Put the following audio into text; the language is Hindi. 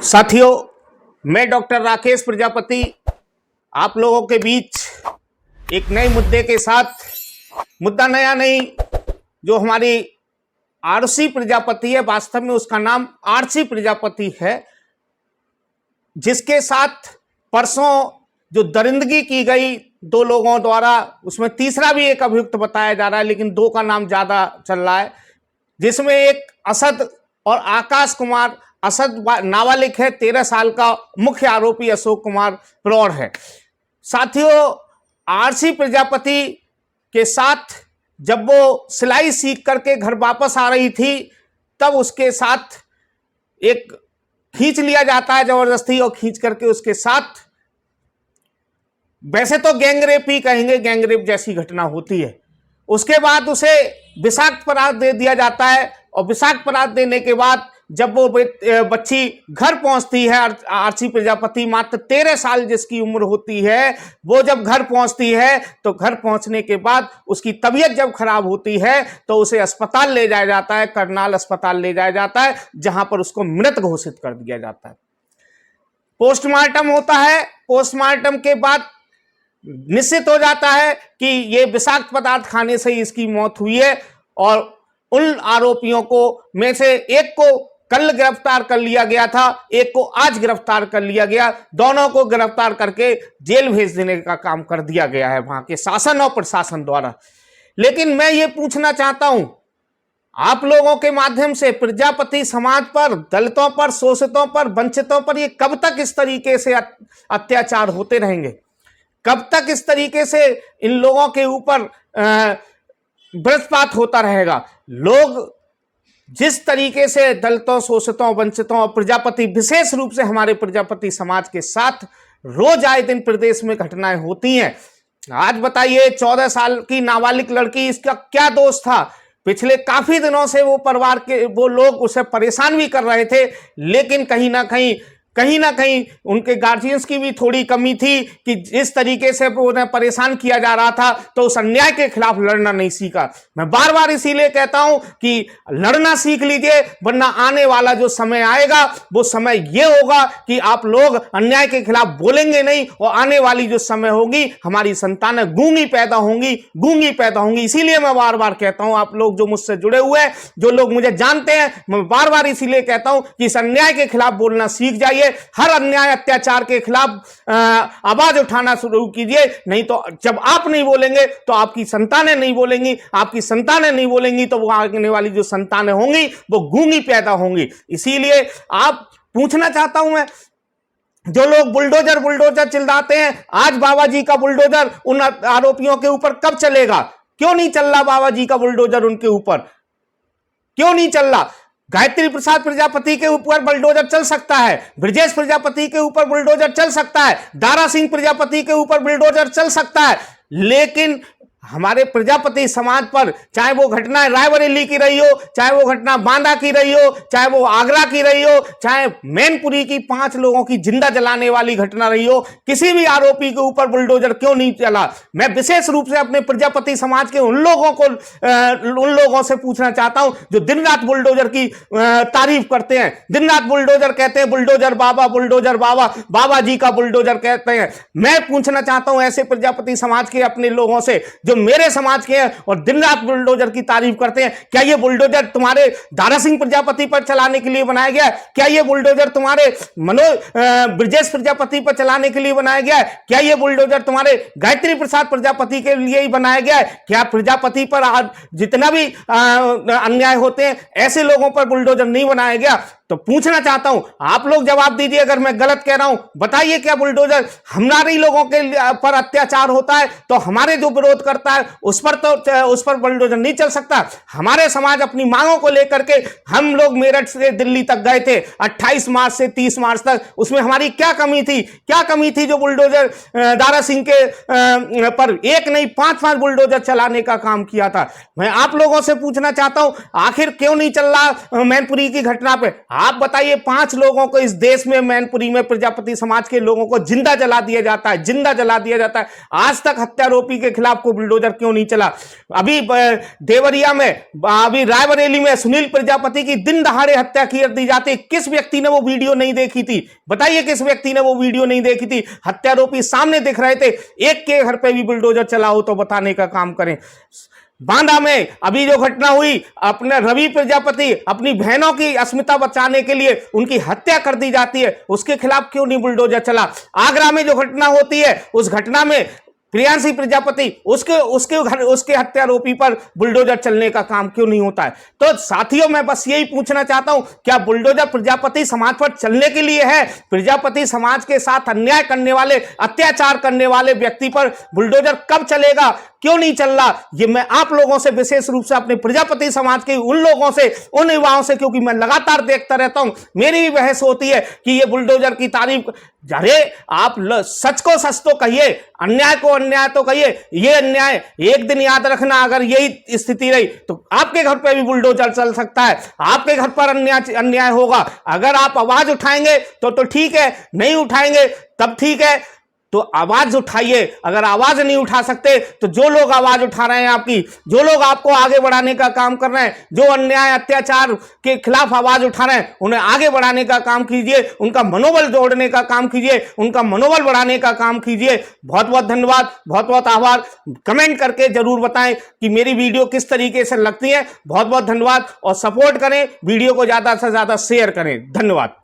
साथियों, मैं डॉक्टर राकेश प्रजापति आप लोगों के बीच एक नए मुद्दे के साथ, मुद्दा नया नहीं, जो हमारी आरसी प्रजापति है, वास्तव में उसका नाम आरसी प्रजापति है, जिसके साथ परसों जो दरिंदगी की गई दो लोगों द्वारा, उसमें तीसरा भी एक अभियुक्त बताया जा रहा है, लेकिन दो का नाम ज्यादा चल रहा है, जिसमें एक असद और आकाश कुमार, असद नाबालिग है, 13 साल का, मुख्य आरोपी अशोक कुमार प्रौढ़ है। साथियों, आरसी प्रजापति के साथ जब वो सिलाई सीख करके घर वापस आ रही थी, तब उसके साथ एक खींच लिया जाता है जबरदस्ती, और खींच करके उसके साथ, वैसे तो गैंगरेप ही कहेंगे, गैंगरेप जैसी घटना होती है। उसके बाद उसे विषाक्त पदार्थ दे दिया जाता है, और विषाक्त पदार्थ देने के बाद जब वो बच्ची घर पहुंचती है, आरसी प्रजापति मात्र 13 साल जिसकी उम्र होती है, वो जब घर पहुंचती है तो घर पहुंचने के बाद उसकी तबीयत जब खराब होती है तो उसे अस्पताल ले जाया जाता है, करनाल अस्पताल ले जाया जाता है, जहां पर उसको मृत घोषित कर दिया जाता है। पोस्टमार्टम होता है। पोस्टमार्टम के बाद निश्चित हो जाता है कि ये विषाक्त पदार्थ खाने से ही इसकी मौत हुई है, और उन आरोपियों को में से एक को कल गिरफ्तार कर लिया गया था, एक को आज गिरफ्तार कर लिया गया। दोनों को गिरफ्तार करके जेल भेज देने का काम कर दिया गया है वहां के शासन और प्रशासन द्वारा। लेकिन मैं ये पूछना चाहता हूं आप लोगों के माध्यम से, प्रजापति समाज पर, दलितों पर, शोषितों पर, वंचितों पर ये कब तक इस तरीके से अत्याचार होते रहेंगे? कब तक इस तरीके से इन लोगों के ऊपर वज्रपात होता रहेगा? लोग जिस तरीके से दलितों, शोषितों, वंचितों और प्रजापति, विशेष रूप से हमारे प्रजापति समाज के साथ रोज आए दिन प्रदेश में घटनाएं होती हैं। आज बताइए, 14 साल की नाबालिग लड़की, इसका क्या दोष था? पिछले काफी दिनों से वो परिवार के वो लोग उसे परेशान भी कर रहे थे, लेकिन कहीं ना कहीं उनके गार्जियंस की भी थोड़ी कमी थी कि जिस तरीके से उन्हें परेशान किया जा रहा था, तो उस अन्याय के खिलाफ लड़ना नहीं सीखा। मैं बार बार इसीलिए कहता हूं कि लड़ना सीख लीजिए, वरना आने वाला जो समय आएगा वो समय ये होगा कि आप लोग अन्याय के खिलाफ बोलेंगे नहीं, और आने वाली जो समय होगी, हमारी संतानें गूंगी पैदा होंगी। इसीलिए मैं बार बार कहता हूं, आप लोग जो मुझसे जुड़े हुए हैं, जो लोग मुझे जानते हैं, मैं बार बार इसीलिए कहता हूं कि इस अन्याय के खिलाफ बोलना सीख जाइए। हर अन्याय, अत्याचार के खिलाफ आवाज उठाना शुरू कीजिए, नहीं तो जब आप नहीं बोलेंगे तो आपकी संतानें नहीं बोलेंगी, आपकी संतानें नहीं बोलेंगी तो वो आने वाली जो संतानें होंगी वो गूंगी पैदा होंगी। इसीलिए आप पूछना चाहता हूं मैं, जो लोग बुलडोजर चिल्लाते हैं, आज बाबा जी का बुलडोजर उन आरोपियों के ऊपर कब चलेगा? क्यों नहीं चल रहा बाबा जी का बुलडोजर उनके ऊपर? क्यों नहीं चल रहा? गायत्री प्रसाद प्रजापति के ऊपर बुलडोजर चल सकता है, ब्रजेश प्रजापति के ऊपर बुलडोजर चल सकता है, दारा सिंह प्रजापति के ऊपर बुलडोजर चल सकता है, लेकिन हमारे प्रजापति समाज पर, चाहे वो घटना रायबरेली की रही हो, चाहे वो घटना बांदा की रही हो, चाहे वो आगरा की रही हो, चाहे मैनपुरी की 5 लोगों की जिंदा जलाने वाली घटना रही हो, किसी भी आरोपी के ऊपर बुलडोजर क्यों नहीं चला? मैं विशेष रूप से अपने प्रजापति समाज के उन लोगों से पूछना चाहता हूं जो दिन रात बुलडोजर की तारीफ करते हैं, दिन रात बुलडोजर कहते हैं, बुलडोजर बाबा, बाबा जी का बुलडोजर कहते हैं। मैं पूछना चाहता हूं ऐसे प्रजापति समाज के अपने लोगों से जो मेरे समाज के हैं और दिन रात बुलडोजर की तारीफ करते हैं, क्या ये बुलडोजर तुम्हारे दारा सिंह प्रजापति पर चलाने के लिए बनाया गया? क्या ये बुलडोजर तुम्हारे ब्रजेश प्रजापति पर चलाने के लिए बनाया गया? क्या ये बुलडोजर तुम्हारे गायत्री प्रसाद प्रजापति के लिए ही बनाया गया? क्या प्रजापति पर जितना भी अन्याय होते हैं, ऐसे लोगों पर बुलडोजर नहीं बनाया गया? तो पूछना चाहता हूं, आप लोग जवाब दीजिए अगर मैं गलत कह रहा हूं। बताइए, क्या बुलडोजर हमारे लोगों के पर अत्याचार होता है तो हमारे जो विरोध करता है उस पर बुलडोजर नहीं चल सकता? हमारे समाज अपनी मांगों को लेकर के, हम लोग मेरठ से दिल्ली तक गए थे 28 मार्च से 30 मार्च तक, उसमें हमारी क्या कमी थी जो बुलडोजर दारा सिंह के पर एक नहीं 5 बुलडोजर चलाने का काम किया था? मैं आप लोगों से पूछना चाहता हूं, आखिर क्यों नहीं चल रहा मैनपुरी की घटना पे? आप बताइए 5 लोगों को इस देश में मैनपुरी में प्रजापति समाज के लोगों को जिंदा जला दिया जाता है, जिंदा जला दिया जाता है। आज तक हत्यारोपी के खिलाफ कोई बुलडोजर क्यों नहीं चला? अभी देवरिया में, अभी रायबरेली में सुनील प्रजापति की दिन दहाड़े हत्या कर दी जाती है। किस व्यक्ति ने वो वीडियो नहीं देखी थी? बताइए किस व्यक्ति ने वो वीडियो नहीं देखी थी? हत्यारोपी सामने दिख रहे थे। एक के घर पे भी बुलडोजर चला हो तो बताने का काम करें। बांदा में अभी जो घटना हुई, अपने रवि प्रजापति अपनी बहनों की अस्मिता बचाने के लिए उनकी हत्या कर दी जाती है, उसके खिलाफ क्यों नहीं बुलडोजर चला? आगरा में जो घटना होती है, उस घटना में प्रियांशी प्रजापति उसके हत्यारोपी पर बुलडोजर चलने का काम क्यों नहीं होता है? तो साथियों, मैं बस यही पूछना चाहता हूं, क्या बुलडोजर प्रजापति समाज पर चलने के लिए है? प्रजापति समाज के साथ अन्याय करने वाले, अत्याचार करने वाले व्यक्ति पर बुलडोजर कब चलेगा, क्यों नहीं चल रहा? ये मैं आप लोगों से, विशेष रूप से अपने प्रजापति समाज के उन लोगों से, उन युवाओं से, क्योंकि मैं लगातार देखता रहता हूं, मेरी भी बहस होती है कि ये बुलडोजर की तारीफ, अरे आप सच को सच तो कहिए, अन्याय को अन्याय तो कहिए। ये अन्याय एक दिन याद रखना, अगर यही स्थिति रही तो आपके घर पे भी बुलडोजर चल सकता है, आपके घर पर अन्याय होगा। अगर आप आवाज उठाएंगे तो ठीक है, नहीं उठाएंगे तब ठीक है, तो आवाज उठाइए। अगर आवाज नहीं उठा सकते तो जो लोग आवाज उठा रहे हैं आपकी, जो लोग आपको आगे बढ़ाने का काम कर रहे हैं, जो अन्याय अत्याचार के खिलाफ आवाज उठा रहे हैं, उन्हें आगे बढ़ाने का काम कीजिए, उनका मनोबल जोड़ने का काम कीजिए, उनका मनोबल बढ़ाने का काम कीजिए। बहुत बहुत धन्यवाद, बहुत बहुत आभार। कमेंट करके जरूर बताएं कि मेरी वीडियो किस तरीके से लगती है। बहुत बहुत धन्यवाद और सपोर्ट करें, वीडियो को ज्यादा से ज्यादा शेयर करें। धन्यवाद।